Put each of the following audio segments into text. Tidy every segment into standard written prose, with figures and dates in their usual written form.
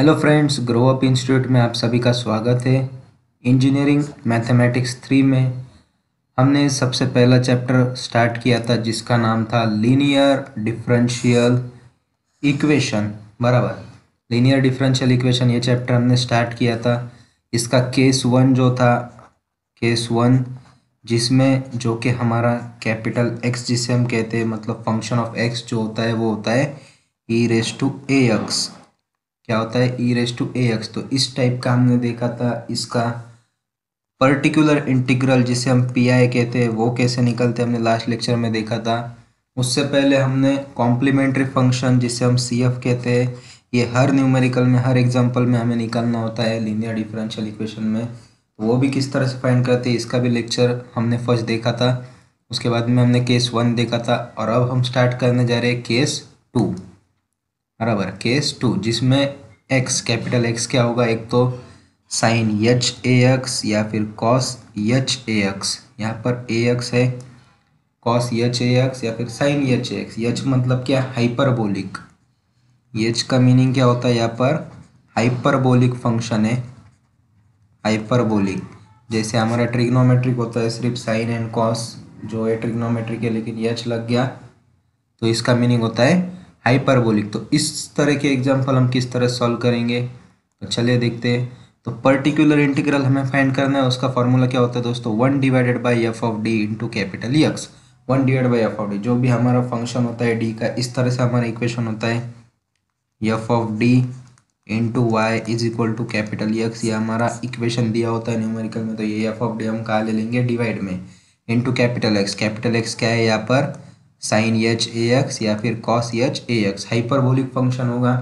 Hello friends, grow up institute में आप सभी का स्वागत है। इंजीनियरिंग मैथमेटिक्स 3 में हमने सबसे पहला चैप्टर स्टार्ट किया था जिसका नाम था लीनियर डिफरेंशियल इक्वेशन। बराबर, लीनियर डिफरेंशियल इक्वेशन ये चैप्टर हमने स्टार्ट किया था। इसका केस 1 जो था, केस 1 जिसमें जो कि हमारा कैपिटल एक्स जिसे हम कहते हैं, मतलब फंक्शन ऑफ एक्स जो होता है वो होता है e raise to A x. क्या होता है e raise to A x. तो इस टाइप का हमने देखा था। इसका पर्टिकुलर इंटीग्रल जिसे हम पी आई कहते हैं वो कैसे निकलते हमने लास्ट लेक्चर में देखा था। उससे पहले हमने कॉम्प्लीमेंट्री फंक्शन जिसे हम सी एफ कहते हैं, ये हर न्यूमेरिकल में हर एग्जाम्पल में हमें निकालना होता है लीनियर डिफरेंशियल इक्वेशन में। तो वो भी किस तरह से फाइंड करते हैं इसका भी लेक्चर हमने फर्स्ट देखा था। उसके बाद में हमने केस 1 देखा था और अब हम स्टार्ट करने जा रहे हैं केस 2। बराबर, केस 2 जिसमें एक्स कैपिटल एक्स क्या होगा, एक तो साइन एच ए एक्स या फिर कॉस एच ए एक्स। यहाँ पर ए एक्स है, कॉस एच ए एक्स या फिर sine H A x. H मतलब क्या, हाइपरबोलिक। एच का मीनिंग क्या होता है यहाँ पर, हाइपरबोलिक फंक्शन है। हाइपरबोलिक जैसे हमारा ट्रिग्नोमेट्रिक होता है, सिर्फ साइन एंड कॉस जो है ट्रिग्नोमेट्रिक है, लेकिन एच लग गया तो इसका मीनिंग होता है हाइपरबोलिक। तो इस तरह के एग्जाम्पल हम किस तरह सॉल्व करेंगे, तो चलिए देखते हैं। तो पर्टिकुलर इंटीग्रल हमें फाइंड करना है। उसका फॉर्मूला क्या होता है दोस्तों, 1 divided by F of d into capital x. 1 divide by F of D, जो भी हमारा फंक्शन होता है डी का, इस तरह से हमारा इक्वेशन होता है f of d into y is equal to capital X. ये हमारा इक्वेशन दिया होता है न्यूमेरिकल में। तो ये एफ ऑफ डी हम कहाँ ले लेंगे, डिवाइड में, into capital x. Capital x क्या है यहाँ पर, साइन एच ए एक्स या फिर कॉस एच ए एक्स। हाइपरबोलिक फंक्शन होगा।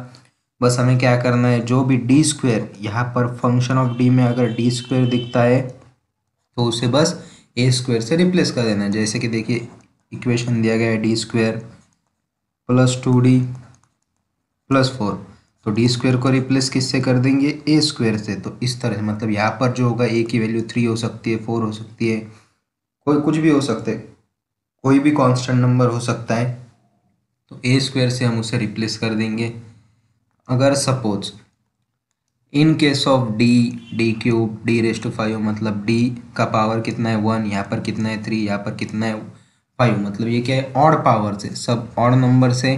बस हमें क्या करना है, जो भी डी स्क्वेयर यहाँ पर फंक्शन ऑफ डी में अगर डी स्क्वेयर दिखता है तो उसे बस ए स्क्वेयर से रिप्लेस कर देना है। जैसे कि देखिए इक्वेशन दिया गया है D square plus 2d plus 4। तो डी स्क्वेयर को रिप्लेस किससे कर देंगे, ए स्क्वेयर से। तो इस तरह से मतलब यहाँ पर जो होगा ए की वैल्यू 3 हो सकती है, 4 हो सकती है, कोई कुछ भी हो सकता है, कोई भी कांस्टेंट नंबर हो सकता है। तो ए स्क्वेयर से हम उसे रिप्लेस कर देंगे। अगर suppose in case of d cube d raise to 5, मतलब डी का पावर कितना है 1, यहाँ पर कितना है 3, यहाँ पर कितना है 5, मतलब ये क्या है ऑड पावर से, सब ऑड नंबर से,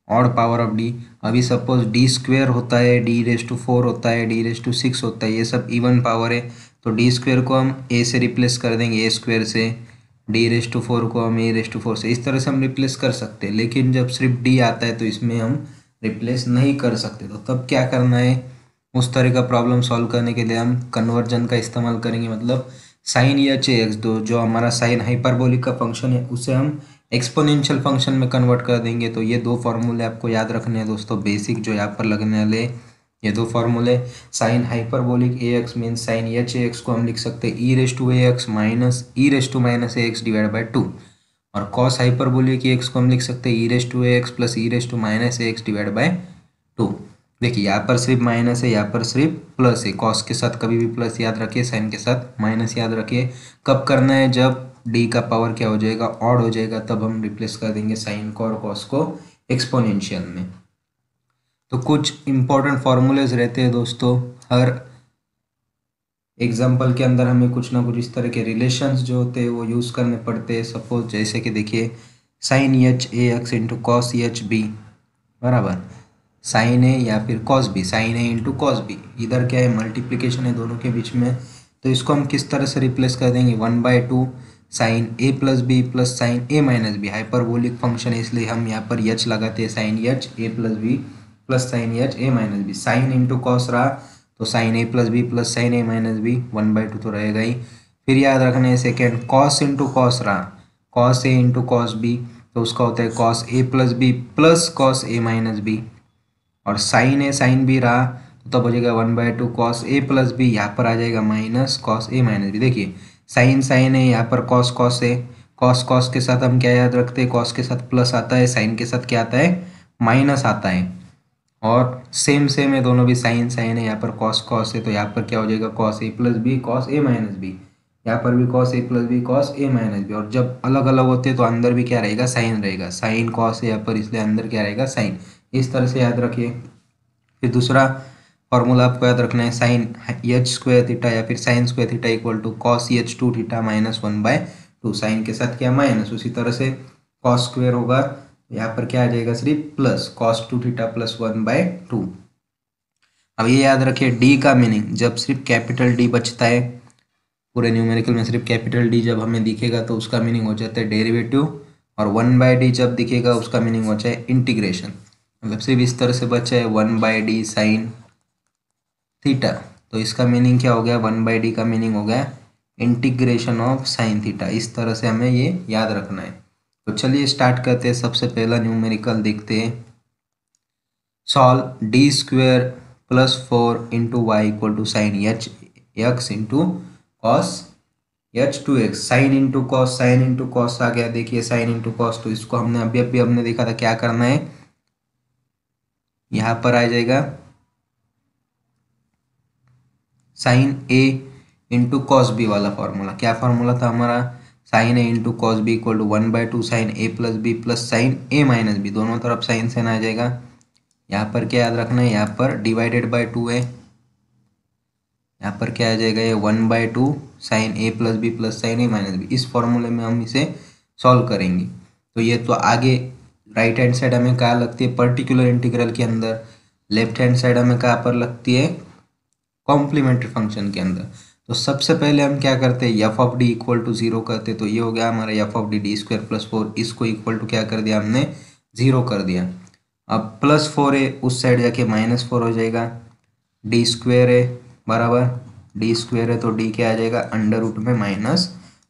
ऑड पावर ऑफ डी। अभी सपोज डी स्क्वेयर होता है, डी रेस टू 4 होता है, डी रेस टू 6 होता है, ये सब इवन पावर है। तो डी स्क्वेयर को हम ए से रिप्लेस कर देंगे, ए स्क्वेयर से। डी रेस टू 4 को हम ए रेस टू 4 से। इस तरह से हम रिप्लेस कर सकते हैं। लेकिन जब सिर्फ डी आता है तो इसमें हम रिप्लेस नहीं कर सकते। तो तब क्या करना है, उस तरह का प्रॉब्लम सॉल्व करने के लिए हम कन्वर्जन का इस्तेमाल करेंगे। मतलब साइन एच ए एक्स दो, जो हमारा साइन हाइपरबोलिक का फंक्शन है, उसे हम एक्सपोनेंशियल फंक्शन में कन्वर्ट कर देंगे। तो ये दो फॉर्मूले आपको याद रखने हैं दोस्तों, बेसिक जो यहाँ पर लगने वाले ये दो फॉर्मूले। Sine hyperbolic A X mean sine H A X को हम लिख सकते हैं e raise to A X minus e raise to minus A X divide by 2। और कॉस हाइपरबोलिक ए एक्स को हम लिख सकते हैं e raise to A X plus e raise to minus A X divide by 2। देखिए यहाँ पर सिर्फ माइनस है, यहाँ पर सिर्फ प्लस है। कॉस के साथ कभी भी प्लस याद रखिए, साइन के साथ माइनस याद रखिए। कब करना है, जब डी का पावर क्या हो जाएगा, ऑड हो जाएगा, तब हम रिप्लेस कर देंगे साइन को और कॉस को एक्सपोनेंशियल में। तो कुछ इंपॉर्टेंट फॉर्मूलेज रहते हैं दोस्तों, हर एग्जाम्पल के अंदर हमें कुछ ना कुछ इस तरह के रिलेशंस जो होते हैं वो यूज़ करने पड़ते हैं। सपोज जैसे कि देखिए sine H A x into cos h b बराबर साइन ए या फिर cos b, sine a into cos b. इधर क्या है, मल्टीप्लिकेशन है दोनों के बीच में। तो इसको हम किस तरह से रिप्लेस कर देंगे, 1/2 sine a plus b plus sine a minus b. Hyperbolic function है इसलिए हम यहाँ पर एच लगाते हैं, sine H a plus b plus sine H a minus b. Sine into cos रहा तो sine a plus b plus sine a minus b, 1/2 तो रहेगा ही। फिर याद रखना है सेकेंड, कॉस इंटू कॉस रहा, cos a into cos b, तो उसका होता है cos A plus b plus cos A minus B. और साइन ए साइन बी रहा तो तब हो जाएगा 1/2 कॉस ए प्लस बी, यहाँ पर आ जाएगा minus cos A minus B. देखिए साइन साइन है, यहाँ पर कॉस कॉस है, कॉस कॉस के साथ हम क्या याद रखते हैं, कॉस के साथ प्लस आता है, साइन के साथ क्या आता है, माइनस आता है। और सेम सेम है दोनों भी, साइन साइन है, यहाँ पर कॉस कॉस है, तो यहाँ पर क्या हो जाएगा cos A plus B cos A minus B, यहाँ पर भी cos A plus B cos A minus B. और जब अलग अलग होते हैं तो अंदर भी क्या रहेगा, साइन रहेगा, साइन कॉस है यहाँ पर, इसलिए अंदर क्या रहेगा साइन। इस तरह से याद रखिए। फिर दूसरा फॉर्मूला आपको याद रखना है, साइन एच स्क्वायर थीटा या फिर sine square theta equal to cos H two theta minus 1/2। Sine के साथ क्या माइनस, उसी तरह से कॉस स्क्वायर होगा, यहाँ पर क्या आ जाएगा सिर्फ प्लस कॉस 2 थीटा प्लस 1/2। अब ये याद रखिए डी का मीनिंग, जब सिर्फ कैपिटल डी बचता है पूरे न्यूमेरिकल में, सिर्फ कैपिटल डी जब हमें दिखेगा तो उसका मीनिंग हो जाता है डेरिवेटिव, और 1/d जब दिखेगा उसका मीनिंग हो जाए इंटीग्रेशन। मतलब सिर्फ इस तरह से बचा है 1/d साइन थीटा, तो इसका मीनिंग क्या हो गया, 1/d का मीनिंग हो गया इंटीग्रेशन ऑफ साइन थीटा। इस तरह से हमें ये याद रखना है। तो चलिए स्टार्ट करते हैं। सबसे पहला न्यूमेरिकल देखते हैं। Solve D square plus 4 into Y equal to sine H X into cos H two X. Sine into cos, sine into cos आ गया, देखिए साइन इंटू कॉस, तो इसको हमने अभी हमने देखा था क्या करना है, यहाँ पर आ जाएगा sine a into cos b वाला फॉर्मूला। क्या फॉर्मूला था हमारा, sine a into cos b equal to 1/2 sine a plus b plus sine a minus b, दोनों तरफ साइन से आ जाएगा। यहाँ पर क्या याद रखना है, यहाँ पर डिवाइडेड बाय 2 है, यहाँ पर क्या आ जाएगा, ये 1/2 sine a plus b plus sine a minus B. इस फॉर्मूले में हम इसे सॉल्व करेंगे। तो ये तो आगे राइट हैंड साइड हमें कहाँ लगती है, पर्टिकुलर इंटीग्रल के अंदर, लेफ्ट हैंड साइड हमें कहाँ पर लगती है, कॉम्प्लीमेंट्री फंक्शन के अंदर। तो सबसे पहले हम क्या करते हैं, f of d equal to 0 करते, तो ये हो गया हमारा f of d square plus 4, इसको इक्वल टू क्या कर दिया हमने, 0 कर दिया। अब प्लस 4 है, उस साइड जाके -4 हो जाएगा, डी स्क्वायर है बराबर, डी स्क्वायर है तो डी क्या आ जाएगा, अंडर रूट में -4।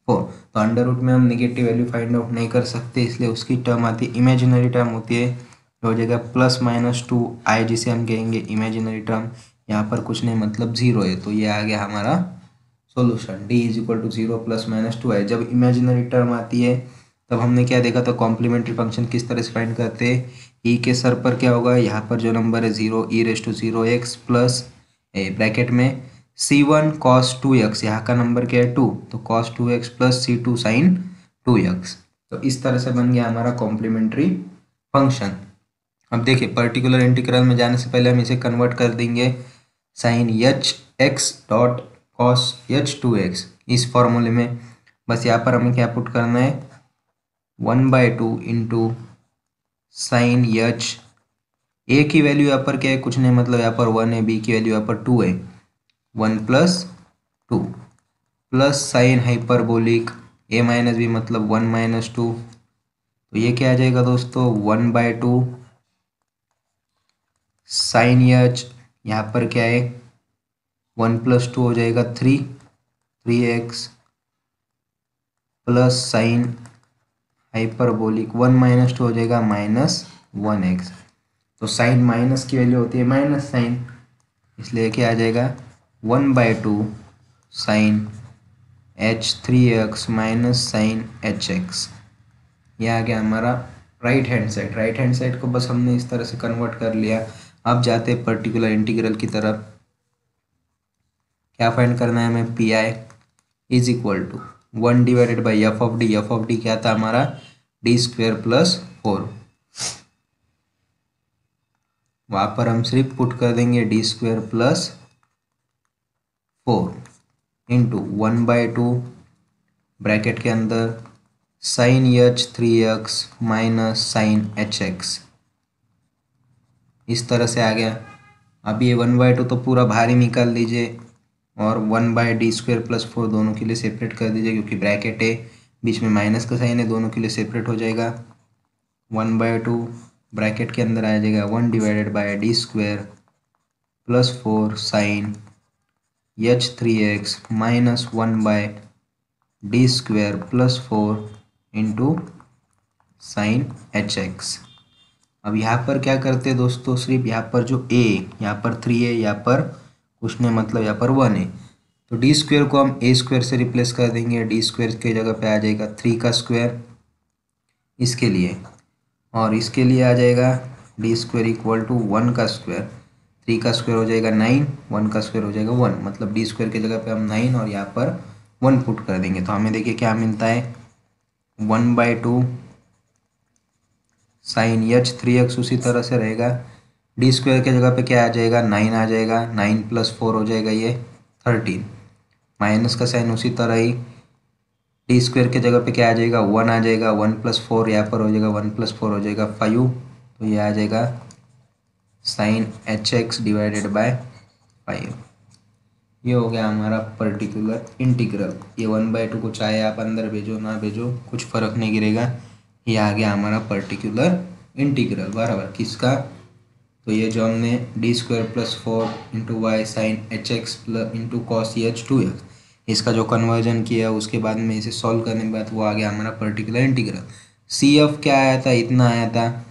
तो अंडर रूट में हम नेगेटिव वैल्यू फाइंड आउट नहीं कर सकते, इसलिए उसकी टर्म आती है, इमेजिनरी टर्म होती है, हो जाएगा +-2 आई, जिसे हम कहेंगे इमेजिनरी टर्म। यहाँ पर कुछ नहीं मतलब 0 है, तो ये आ गया हमारा solution, d is equal to 0 +-2 है। जब इमेजिनरी टर्म आती है तब हमने क्या देखा था, कॉम्प्लीमेंट्री फंक्शन किस तरह से फाइंड करते हैं, ई के सर पर क्या होगा, यहाँ पर जो नंबर है 0 e⁻0x प्लस ब्रैकेट में c1 cos 2x, यहाँ का नंबर क्या है 2, तो cos 2x plus c2 sin 2x। तो इस तरह से बन गया हमारा कॉम्प्लीमेंट्री फंक्शन। अब देखिए पर्टिकुलर इंटीग्रल में जाने से पहले हम इसे कन्वर्ट कर देंगे, sine H x dot cos H two x, इस फॉर्मूले में बस यहाँ पर हमें क्या पुट करना है, 1/2 इंटू साइन एच, ए की वैल्यू यहाँ पर क्या है, कुछ नहीं मतलब यहाँ पर 1 है, बी की वैल्यू यहाँ पर 2 है, 1 + 2 प्लस साइन हाइपरबोलिक ए माइनस बी मतलब 1 - 2, तो ये क्या आ जाएगा दोस्तों, 1/2 साइन एच, यहाँ पर क्या है 1 + 2 हो जाएगा 3x प्लस साइन हाइपरबोलिक 1 - 2 हो जाएगा -1x। तो साइन माइनस की वैल्यू होती है माइनस साइन, इसलिए क्या आ जाएगा 1/2 sign h3x minus sign hx। यह आ गया हमारा right hand side. Right hand side को बस हमने इस तरह से कन्वर्ट कर लिया। अब जाते हैं पर्टिकुलर इंटीग्रल की तरफ। क्या फाइंड करना है हमें, p i is equal to 1/(f of डी). एफ ऑफ डी क्या था हमारा, d² + 4, वहाँ पर हम सिर्फ पुट कर देंगे d² + 4 इंटू 1/2 ब्रैकेट के अंदर sign h3x minus sign hx। इस तरह से आ गया। अब ये 1/2 तो पूरा बाहर ही निकाल लीजिए और 1/d² + 4 दोनों के लिए सेपरेट कर दीजिए, क्योंकि ब्रैकेट है, बीच में माइनस का साइन है, दोनों के लिए सेपरेट हो जाएगा। 1/2 ब्रैकेट के अंदर आ जाएगा 1/d² + 4 sine h3x minus 1/d² + 4 into sine hx। अब यहाँ पर क्या करते हैं दोस्तों, सिर्फ यहाँ पर जो a, यहाँ पर 3 है, यहाँ पर कुछ नहीं मतलब यहाँ पर 1 है, तो d² को हम a² से रिप्लेस कर देंगे। d² के जगह पे आ जाएगा 3 का स्क्वायर इसके लिए, और इसके लिए आ जाएगा d² = 1 का स्क्वायर। 3 का स्क्वायर हो जाएगा 9, 1 का स्क्वायर हो जाएगा 1, मतलब d² की जगह पे हम 9 और यहाँ पर 1 पुट कर देंगे। तो हमें देखिए क्या मिलता है, 1/2 साइन h3x उसी तरह से रहेगा डी स्क्वायर की जगह पे क्या आ जाएगा, 9 आ जाएगा, 9 + 4 हो जाएगा ये 13। माइनस का साइन उसी तरह ही, डी स्क्वायर की जगह पे क्या आ जाएगा, 1 आ जाएगा, 1 + 4 यहाँ पर हो जाएगा, 1 + 4 हो जाएगा 5, तो ये आ जाएगा साइन hx / 5। ये हो गया हमारा पर्टिकुलर इंटीग्रल। ये 1/2 को चाहे आप अंदर भेजो ना भेजो कुछ फर्क नहीं गिरेगा, ये आ गया हमारा पर्टिकुलर इंटीग्रल बराबर किसका, तो ये जो हमने d² + 4 × y sine hx into cos h 2x इसका जो कन्वर्जन किया उसके बाद में इसे सॉल्व करने के बाद वो आ गया हमारा पर्टिकुलर इंटीग्रल। CF क्या आया था, इतना आया था,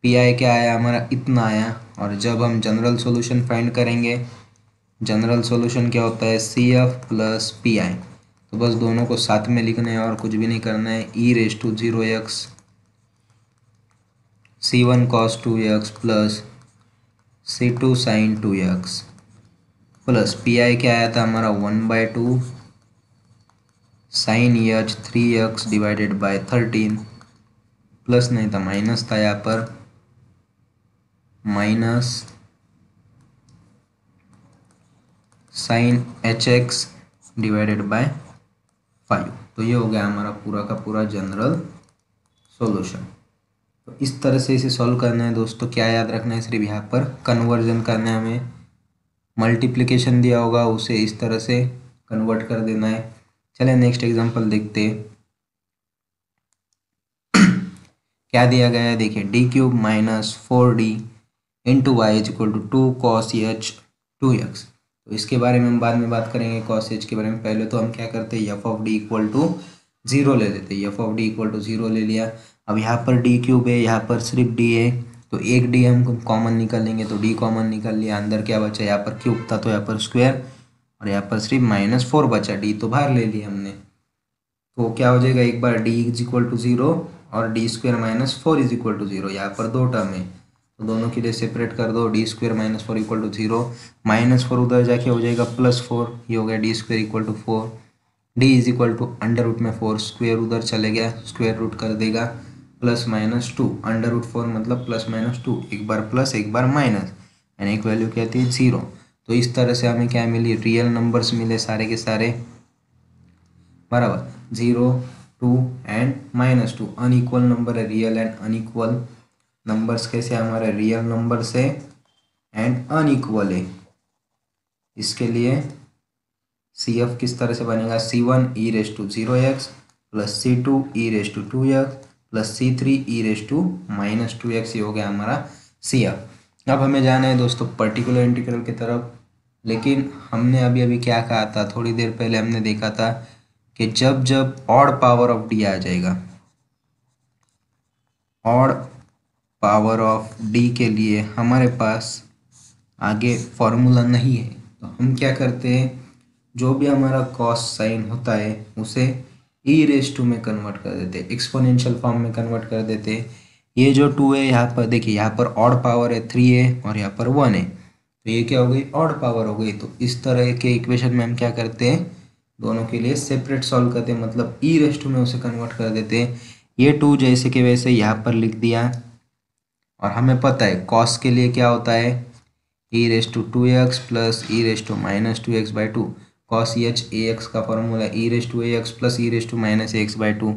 PI क्या आया हमारा, इतना आया। और जब हम जनरल सॉल्यूशन फाइंड करेंगे, जनरल सॉल्यूशन क्या होता है, CF + PI, तो बस दोनों को साथ में लिखना है और कुछ भी नहीं करना है। e⁻0x c1 cos 2x + c2 sin 2x plus PI क्या आया था हमारा 1/2 sin h 3x / 13, प्लस नहीं था माइनस था यहाँ पर, माइनस sin hx / 5। तो ये हो गया हमारा पूरा का पूरा जनरल सॉल्यूशन। तो इस तरह से इसे सॉल्व करना है दोस्तों। क्या याद रखना है, सिर्फ यहाँ पर कन्वर्जन करना है हमें, मल्टीप्लिकेशन दिया होगा उसे इस तरह से कन्वर्ट कर देना है। चलिए नेक्स्ट एग्जांपल देखते हैं। क्या दिया गया है, देखिए d³ - 4d × y = 2 cos h 2x। तो इसके बारे में हम बाद में बात करेंगे, cos h के बारे में। पहले तो हम क्या करते हैं, f(d) = 0 ले लेते हैं। f(d) = 0 ले लिया। अब यहाँ पर d³ है, यहाँ पर सिर्फ d है, तो एक d हम कॉमन निकाल लेंगे, तो d कॉमन निकाल लिया। अंदर क्या बचा, यहाँ पर क्यूब था तो यहाँ पर स्क्वायर, और यहाँ पर सिर्फ -4 बचा, d तो बाहर ले लिया हमने। तो क्या हो जाएगा, एक बार d = 0 और d² - 4 = 0, यहाँ पर दो टर्म है तो दोनों के लिए सेपरेट कर दो। d² - 4 = 0, -4 उधर जाके हो जाएगा +4, ये हो गया d² = 4, d =√4, स्क्वायर उधर चले गया, स्क्वायर रूट कर देगा, +-2, √4 मतलब +-2, एक बार प्लस एक बार माइनस, यानी एक वैल्यू क्या थी 0। तो इस तरह से हमें क्या मिली, रियल नंबर्स मिले सारे के सारे बराबर, 0, 2 एंड -2। अनइक्वल नंबर है, रियल एंड अनइक्वल नंबर्स कैसे, हमारे रियल नंबर्स है एंड अनइक्वल है। इसके लिए CF किस तरह से बनेगा, c1 e⁻0x + c2 e⁻2x + c3 e⁻−2x, ये हो गया हमारा CF। अब हमें जाना है दोस्तों पर्टिकुलर इंटीग्रल की तरफ। लेकिन हमने अभी अभी क्या कहा था, थोड़ी देर पहले हमने देखा था कि जब जब ऑड पावर ऑफ d आ जाएगा, ऑड पावर ऑफ d के लिए हमारे पास आगे फॉर्मूला नहीं है, तो हम क्या करते हैं, जो भी हमारा कॉस साइन होता है उसे e⁻² में कन्वर्ट कर देते हैं, एक्सपोनेंशियल फॉर्म में कन्वर्ट कर देते हैं। ये जो 2 है यहाँ पर देखिए, यहाँ पर ऑड पावर है 3 है और यहाँ पर 1 है, तो ये क्या हो गई, ऑड पावर हो गई। तो इस तरह के इक्वेशन में हम क्या करते हैं, दोनों के लिए सेपरेट सॉल्व करते हैं, मतलब e⁻² में उसे कन्वर्ट कर देते हैं। ये 2 जैसे कि वैसे यहाँ पर लिख दिया, और हमें पता है कॉस के लिए क्या होता है, e⁻2x + e⁻−2x/2, cos h ax का फॉर्मूला e⁻ax + e⁻−ax/2,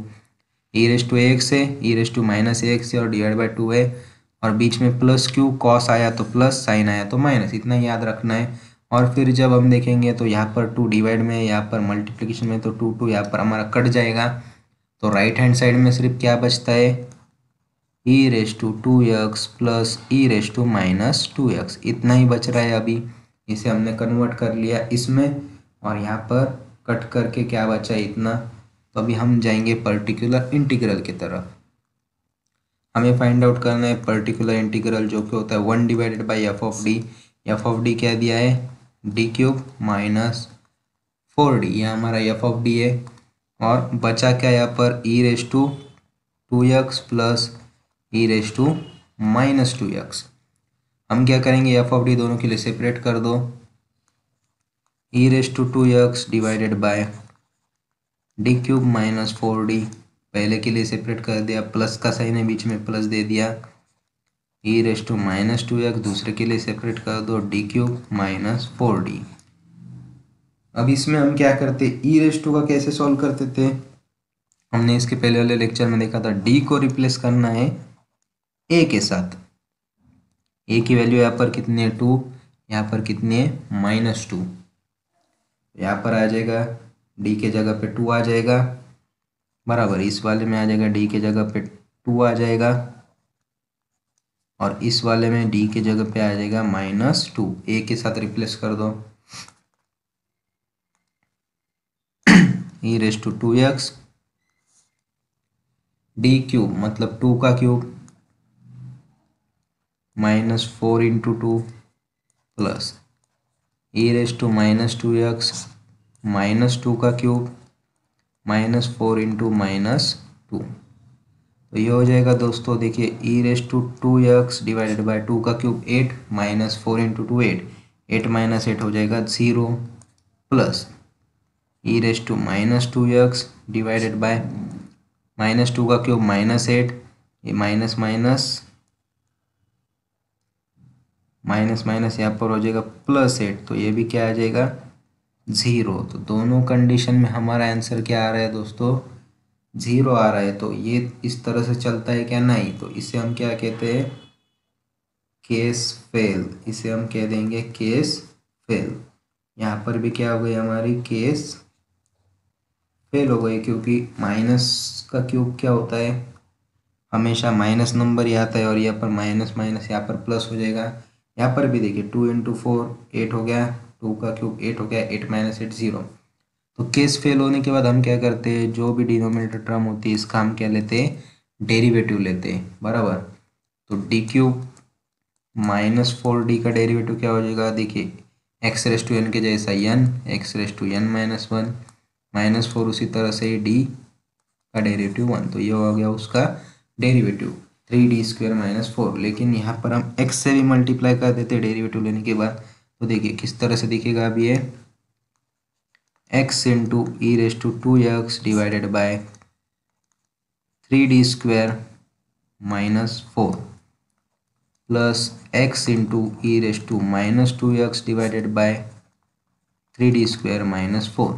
e⁻ax है, e⁻−ax है और /2 है, और बीच में +q, cos आया तो प्लस, साइन आया तो माइनस, इतना याद रखना है। और फिर जब हम देखेंगे तो यहाँ पर 2 डिवाइड में, यहाँ पर मल्टीप्लिकेशन में, तो 2 यहाँ पर हमारा कट जाएगा, तो राइट हैंड साइड में सिर्फ क्या बचता है, e⁻2x + e⁻−2x, इतना ही बच रहा है अभी। इसे हमने कन्वर्ट कर लिया इसमें, और यहाँ पर कट करके क्या बचा है, इतना। तो अभी हम जाएंगे पर्टिकुलर इंटीग्रल की तरफ। हमें फाइंड आउट करना है पर्टिकुलर इंटीग्रल, जो कि होता है 1/f(d). f(d) क्या दिया है, d³ - 4d, यह हमारा f(d) है। और बचा क्या यहाँ पर, e⁻2x + e⁻−2x। हम क्या करेंगे, f(d) दोनों के लिए सेपरेट कर दो, e⁻2x / d³ - 4d, पहले के लिए सेपरेट कर दिया, प्लस का साइन है बीच में, प्लस दे दिया, ई रेस टू माइनस 2x, दूसरे के लिए सेपरेट कर दो डी क्यूब माइनस 4d। अब इसमें हम क्या करते, ई रेस टू का कैसे सॉल्व करते थे, हमने इसके पहले वाले लेक्चर में देखा था, डी को रिप्लेस करना है ए के साथ। ए की वैल्यू यहाँ पर कितनी है 2, यहाँ पर कितनी है -2, यहाँ पर आ जाएगा डी के जगह पे 2 आ जाएगा, बराबर इस वाले में आ जाएगा डी के जगह पे 2 आ जाएगा, और इस वाले में डी के जगह पे आ जाएगा -2। ए के साथ रिप्लेस कर दो, e raise to 2x D cube मतलब 2 का cube -4 into 2 plus e raise to -2x -2 का क्यूब -4 इंटू -2। तो ये हो जाएगा दोस्तों, देखिए e raise to 2x divided by 2 का क्यूब 8 -4 इंटू 2 8, 8 माइनस 8 हो जाएगा 0 plus e raise to -2x divided by -2 का क्यूब -8, ये माइनस माइनस माइनस माइनस यहाँ पर हो जाएगा +8, तो ये भी क्या आ जाएगा 0। तो दोनों कंडीशन में हमारा आंसर क्या आ रहा है दोस्तों, 0 आ रहा है। तो ये इस तरह से चलता है क्या, नहीं। तो इसे हम क्या कहते हैं, केस फेल, इसे हम कह देंगे केस फेल। यहाँ पर भी क्या हो गई हमारी, केस फेल हो गई, क्योंकि माइनस का क्यूब क्या होता है, हमेशा माइनस नंबर ही आता है, और यहाँ पर माइनस माइनस यहाँ पर प्लस हो जाएगा। यहाँ पर भी देखिए 2 इंटू 4 8 हो गया, 2 का क्यूब 8 हो गया, 8 माइनस 8 0। तो केस फेल होने के बाद हम क्या करते हैं, जो भी डिनोमिनेटर टर्म होती है इसका हम क्या लेते हैं, डेरिवेटिव लेते हैं, बराबर। तो डी क्यूब -4d का डेरिवेटिव क्या हो जाएगा, देखिए एक्स रेस टू एन के जैसा n, x raise to n -1 -4, उसी तरह से d का डेरिवेटिव 1, तो ये हो गया उसका डेरिवेटिव 3d² -4। लेकिन यहाँ पर हम x से भी मल्टीप्लाई कर देते डेरिवेटिव लेने के बाद, तो देखिए किस तरह से दिखेगा अभी ये, x into e raise to 2x divided by 3d² -4 plus x into e raise to -2x divided by 3d² -4।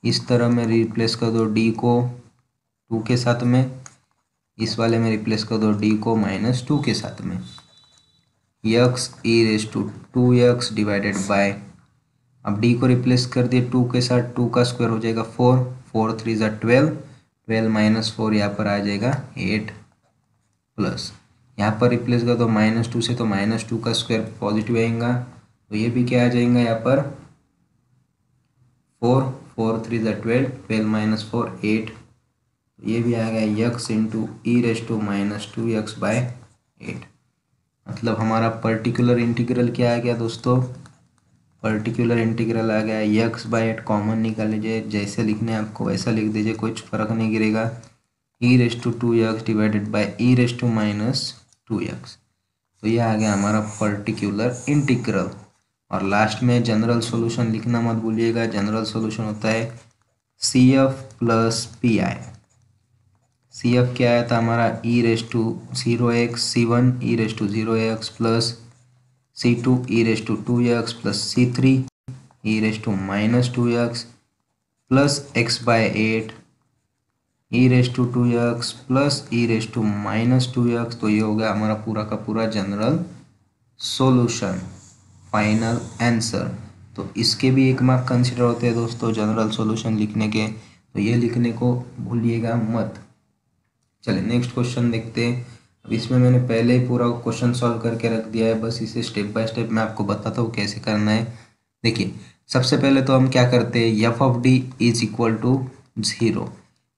इस तरह में रिप्लेस कर दो d को 2 के साथ में, इस वाले में रिप्लेस कर दो d को -2 के साथ में, x e raise to 2x divided by, अब d को रिप्लेस कर दिए 2 के साथ, 2 का स्क्वायर हो जाएगा 4, 4 3 ज़ा 12, 12 -4 यहाँ पर आ जाएगा 8 प्लस, यहाँ पर रिप्लेस कर दो -2 से, तो -2 का स्क्वायर पॉजिटिव आएगा, तो ये भी क्या आ जाएगा यहाँ पर 4, 4 3 ज़ा 12, 12 -4 8, ये भी आ गया x into e raise to -2x by 8। मतलब हमारा पर्टिकुलर इंटीग्रल क्या आ गया दोस्तों, पर्टिकुलर इंटीग्रल आ गया x बाय 8, कॉमन निकाल लीजिए, जैसे लिखने आपको वैसा लिख दीजिए, कुछ फर्क नहीं गिरेगा, e raise to 2x divided by e raise to -2x। तो ये आ गया हमारा पर्टिकुलर इंटीग्रल। और लास्ट में जनरल सॉल्यूशन लिखना मत भूलिएगा, जनरल सॉल्यूशन होता है CF प्लस PI। CF क्या आया था हमारा, e raise to 0x C1 e raise to 0x plus C2 e raise to 2x plus C3 e raise to -2x plus x by 8 e raise to 2x plus e raise to -2x। तो ये हो गया हमारा पूरा का पूरा general solution, final answer. तो इसके भी 1 मार्क कंसिडर होते हैं दोस्तों जनरल सॉल्यूशन लिखने के, तो ये लिखने को भूलिएगा मत। चलिए नेक्स्ट क्वेश्चन देखते हैं। अब इसमें मैंने पहले ही पूरा क्वेश्चन सॉल्व करके रख दिया है, बस इसे स्टेप बाय स्टेप मैं आपको बताता हूँ कैसे करना है। देखिए सबसे पहले तो हम क्या करते हैं, f of d is equal to 0,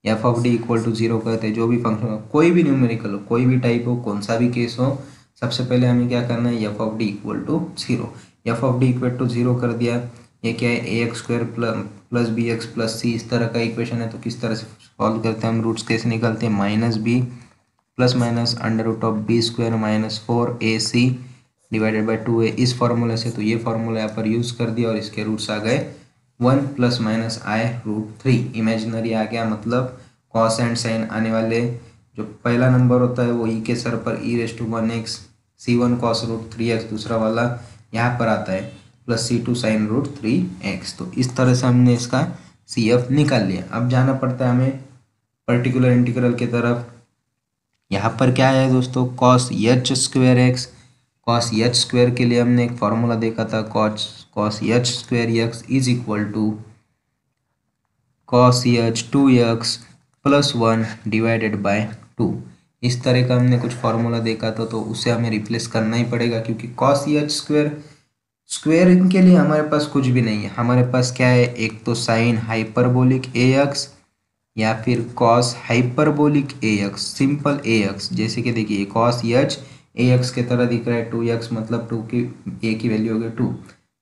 f of d equal to 0 करते हैं, जो भी फंक्शन हो, कोई भी न्यूमेरिकल हो, कोई भी टाइप हो, कौन सा भी केस हो, सबसे पहले हमें क्या करना है, f of d equal to 0। F of d equal to 0 कर दिया, ये क्या है ax² plus bx plus c, इस तरह का इक्वेशन है। तो किस तरह से सॉल्व करते हैं हम, रूट्स कैसे निकालते हैं, -b plus minus √b² -4ac divided by 2a, इस फॉर्मूले से। तो ये फॉर्मूला यहाँ पर यूज़ कर दिया और इसके रूट्स आ गए 1 + -i√3, इमेजिनरी आ गया, मतलब कॉस एंड साइन आने वाले, जो पहला नंबर होता है वो ई के सर पर e raise to 1x, C1 cos root 3x, दूसरा वाला यहाँ पर आता है plus C2 sin root 3x। तो इस तरह से हमने इसका CF निकाल लिया। अब जाना पड़ता है हमें पर्टिकुलर इंटीग्रल की तरफ। यहाँ पर क्या है दोस्तों, cos h square x. cos h square के लिए हमने एक फॉर्मूला देखा था, cos h square x is equal to cos h 2x plus 1 divided by 2। इस तरह का हमने कुछ फार्मूला देखा था, तो उसे हमें रिप्लेस करना ही पड़ेगा, क्योंकि cos h स्क्वेयर इनके लिए हमारे पास कुछ भी नहीं है। हमारे पास क्या है, एक तो साइन हाइपरबोलिक ax या फिर cos hyperbolic ax, simple ax। जैसे कि देखिए cos h ax के तरह दिख रहा है, 2x मतलब 2 की a की वैल्यू हो गई 2।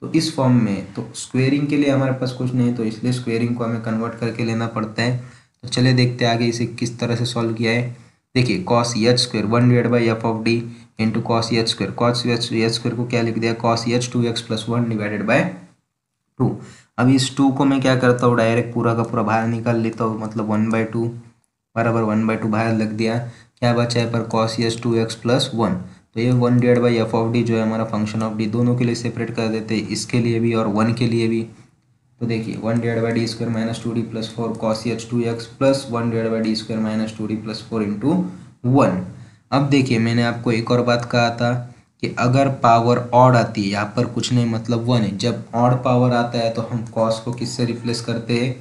तो इस फॉर्म में तो स्क्वेयरिंग के लिए हमारे पास कुछ नहीं है, तो इसलिए स्क्वेयरिंग को हमें कन्वर्ट करके लेना पड़ता है। तो चलिए देखते हैं आगे इसे किस तरह से सॉल्व किया है। देखिए cos h square 1 divide by F of d into cos h square. cos h square को क्या लिख दिया, cos h 2x plus 1 divided by 2। अब इस 2 को मैं क्या करता हूँ, डायरेक्ट पूरा का पूरा बाहर निकाल लेता हूँ, मतलब 1/2 बराबर 1/2 बाहर लग दिया। क्या बचा है पर cos h 2x प्लस 1। तो ये 1 divide by F of D जो है हमारा फंक्शन ऑफ डी, दोनों के लिए सेपरेट कर देते हैं, इसके लिए भी और 1 के लिए भी। तो देखिए 1 divide by D square minus 2d plus 4 cos h 2x plus 1 divide by D square minus 2d plus 4 into 1। अब देखिए मैंने आपको एक और बात कहा था कि अगर पावर ऑड आती है, यहाँ पर कुछ नहीं मतलब 1 है, जब ऑड पावर आता है तो हम cos को किससे रिप्लेस करते हैं,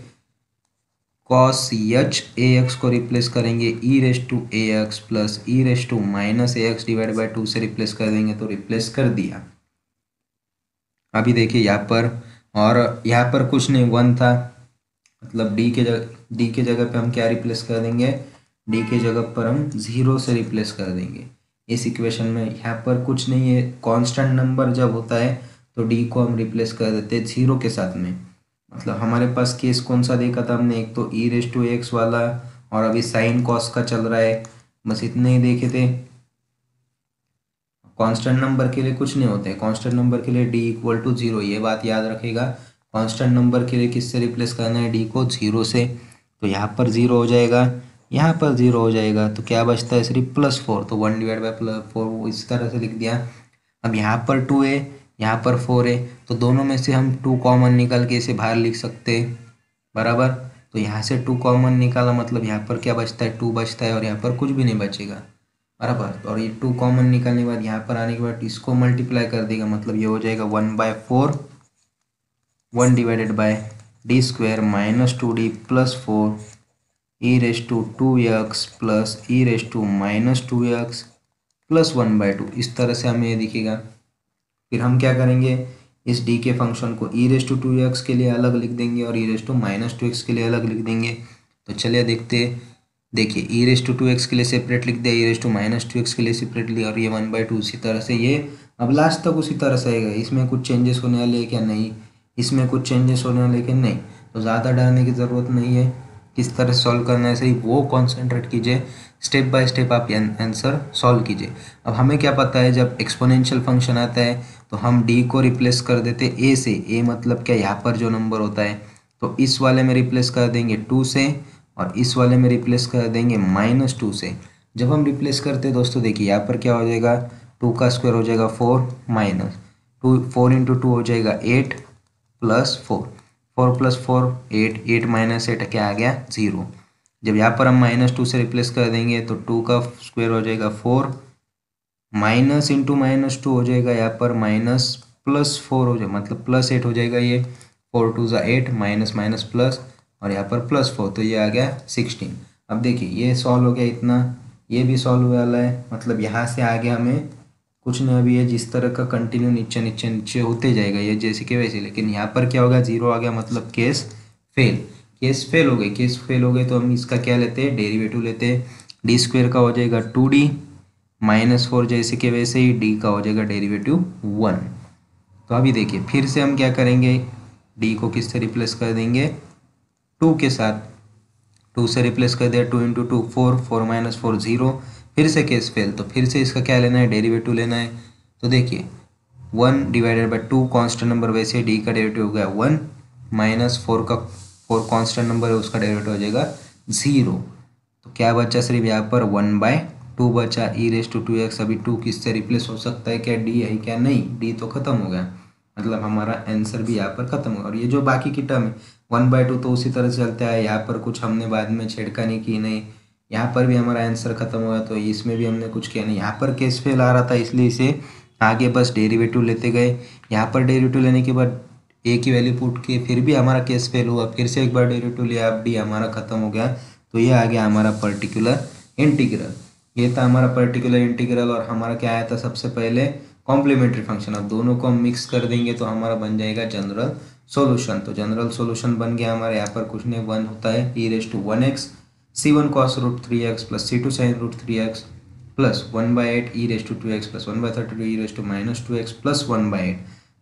cos h ax को रिप्लेस करेंगे e raise to ax plus e raise to minus ax divide by 2 से रिप्लेस कर देंगे, तो रिप्लेस कर दिया। अभी देखिए यहाँ पर, और यहाँ पर कुछ नहीं 1 था, मतलब डी के जगह पे हम क्या रिप्लेस कर देंगे, डी के जगह पर हम 0 से रिप्लेस कर देंगे इस इक्वेशन में। यहाँ पर कुछ नहीं है, कांस्टेंट नंबर जब होता है तो डी को हम रिप्लेस कर देते हैं 0 के साथ में। मतलब हमारे पास केस कौन सा देखा था हमने, एक तो ई रेस टू एक्स वाला, और अभी साइन कॉस का चल रहा है, बस इतने ही देखे थे। कांस्टेंट नंबर के लिए कुछ नहीं होते हैं, कांस्टेंट नंबर के लिए डी इक्वल टू 0, ये बात याद रखेगा। कांस्टेंट नंबर के लिए किससे रिप्लेस करना है, डी को 0 से। तो यहाँ पर 0 हो जाएगा, यहाँ पर 0 हो जाएगा, तो क्या बचता है सिर्फ प्लस 4। तो 1 डिवाइड बाई प्लस 4 इस तरह से लिख दिया। अब यहाँ पर 2 है, यहाँ पर 4 है, तो दोनों में से हम 2 कॉमन निकाल के इसे बाहर लिख सकते हैं, बराबर। तो यहाँ से 2 कॉमन निकाला, मतलब यहाँ पर क्या बचता है, 2 बचता है, और यहाँ पर कुछ भी नहीं बचेगा, बराबर। और ये 2 कॉमन निकालने के बाद यहाँ पर आने के बाद इसको मल्टीप्लाई कर देगा, मतलब ये हो जाएगा 1/4 1 divided by d square minus 2d plus 4 e raise to 2x plus e raise to minus 2x plus 1/2। इस तरह से हमें ये दिखेगा। फिर हम क्या करेंगे, इस डी के फंक्शन को ई रेस टू 2x के लिए अलग लिख देंगे और ई रेस टू माइनस 2x के लिए अलग लिख देंगे। तो चलिए देखते हैं। देखिए ई रेस टू 2x के लिए सेपरेट लिख दिया, ई रेस टू माइनस 2x के लिए सेपरेट लिया, और ये 1/2 इसी तरह से ये अब लास्ट तक उसी तरह से आएगा। इसमें कुछ चेंजेस होने वाले हैं क्या, नहीं। इसमें कुछ चेंजेस होने वाले कि नहीं, तो ज़्यादा डरने की ज़रूरत नहीं है। किस तरह से सॉल्व करना है सही वो कॉन्सेंट्रेट कीजिए, स्टेप बाय स्टेप आप आंसर सॉल्व कीजिए। अब हमें क्या पता है, जब एक्सपोनेंशियल फंक्शन आता है तो हम डी को रिप्लेस कर देते ए से। ए मतलब क्या, यहाँ पर जो नंबर होता है तो इस वाले में रिप्लेस कर देंगे 2 से, और इस वाले में रिप्लेस कर देंगे -2 से। जब हम रिप्लेस करते हैं दोस्तों, देखिए यहाँ पर क्या हो जाएगा, 2 का स्क्वायर हो जाएगा 4 माइनस 2, 4 इंटू 2 हो जाएगा 8 प्लस 4, 4 प्लस 4 8, 8 माइनस 8 क्या आ गया 0। जब यहाँ पर हम -2 से रिप्लेस कर देंगे तो 2 का स्क्वायर हो जाएगा 4 माइनस इंटू -2 हो जाएगा यहाँ पर माइनस प्लस 4 हो जाएगा, मतलब प्लस 8 हो जाएगा। ये 4 2 ज़ा 8 माइनस माइनस प्लस, और यहाँ पर प्लस 4, तो ये आ गया 16। अब देखिए ये सॉल्व हो गया इतना, ये भी सॉल्व हुआ वाला है, मतलब यहाँ से आगे हमें कुछ नहीं। अभी ये जिस तरह का कंटिन्यू नीचे नीचे नीचे होते जाएगा ये जैसे कि वैसे, लेकिन यहाँ पर क्या होगा, 0 आ गया, मतलब केस फेल। केस फेल हो गई, केस फेल हो गए तो हम इसका क्या लेते हैं, डेरिवेटिव लेते हैं। डी स्क्वेयर का हो जाएगा 2d -4 जैसे कि वैसे ही, डी का हो जाएगा डेरिवेटिव 1। तो अभी देखिए फिर से हम क्या करेंगे, डी को किस से रिप्लेस कर देंगे, 2 के साथ। 2 से रिप्लेस कर दिया, 2 इंटू 2 4, 4 माइनस 4 0। फिर से केस फेल, तो फिर से इसका क्या लेना है, डेरिवेटिव लेना है। तो देखिए 1 डिवाइडेड बाई 2 कांस्टेंट नंबर, वैसे डी का डेरिवेटिव हो गया 1 माइनस 4 का 4 कांस्टेंट नंबर है, उसका डेरिवेटिव हो जाएगा 0। तो क्या बचा सिर्फ यहाँ पर 1/2। 2 बचा ई रेस टू 2x। अभी 2 किससे रिप्लेस हो सकता है? क्या डी है क्या? नहीं, डी तो खत्म हो गया, मतलब हमारा आंसर भी यहाँ पर खत्म होगा। और ये जो बाकी की टर्म है 1/2 तो उसी तरह से चलता है, यहाँ पर कुछ हमने बाद में छेड़खानी की नहीं, यहाँ पर भी हमारा आंसर खत्म हुआ, तो इसमें भी हमने कुछ किया नहीं। यहाँ पर केस फेल आ रहा था इसलिए इसे आगे बस डेरिवेटिव लेते गए। यहाँ पर डेरिवेटिव लेने के बाद ए की वैल्यू पुट की, फिर भी हमारा केस फेल हुआ, फिर से एक बार डेरिवेटिव लिया, अब डी हमारा खत्म हो गया। तो ये आ गया हमारा पर्टिकुलर इंटीग्रल। ये था हमारा पर्टिकुलर इंटीग्रल। और हमारा क्या आया था सबसे पहले? Complementary function. अब दोनों को हम मिक्स कर देंगे तो हमारा बन जाएगा जनरल सॉल्यूशन। तो जनरल सॉल्यूशन बन गया हमारे, यहाँ पर कुछ नहीं, 1 होता है e raise to 1x c1 cos root 3x plus c2 sin root 3x plus 1/8 e raise to 2x plus 1/32 e raise to -2x plus 1/8।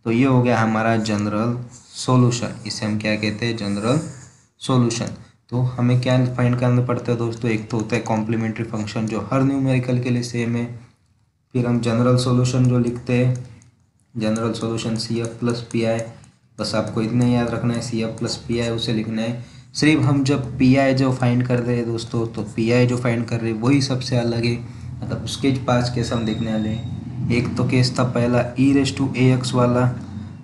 तो ये हो गया हमारा जनरल सॉल्यूशन। इसे हम क्या कहते हैं? General solution. तो हमें क्या फाइंड करना पड़ता है दोस्तों? एक तो होता है कॉम्प्लीमेंट्री फंक्शन जो हर न्यूमेरिकल के लिए सेम है, फिर हम जनरल सॉल्यूशन जो लिखते हैं, general solution CF plus PI। बस आपको इतना याद रखना है, CF प्लस PI उसे लिखना है। सिर्फ हम जब PI जो फाइंड कर रहे हैं दोस्तों, तो PI जो फाइंड कर रहे हैं वही सबसे अलग है, मतलब उसके 5 केस हम देखने वाले हैं। एक तो केस था पहला ई रेस टू AX वाला,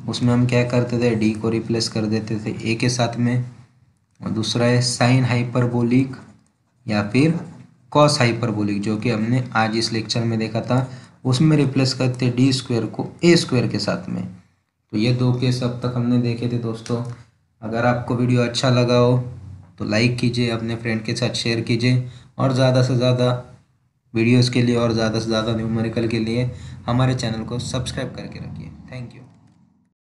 उसमें हम क्या करते थे? डी को रिप्लेस कर देते थे ए के साथ में। और दूसरा है साइन हाइपरबोलिक या फिर कॉस हाइपरबोलिक, जो कि हमने आज इस लेक्चर में देखा था, उसमें रिप्लेस करते डी स्क्वायर को ए स्क्वायर के साथ में। तो ये 2 केस अब तक हमने देखे थे दोस्तों। अगर आपको वीडियो अच्छा लगा हो तो लाइक कीजिए, अपने फ्रेंड के साथ शेयर कीजिए, और ज़्यादा से ज़्यादा वीडियोज़ के लिए और ज़्यादा से ज़्यादा न्यूमेरिकल के लिए हमारे चैनल को सब्सक्राइब करके रखिए। Thank you.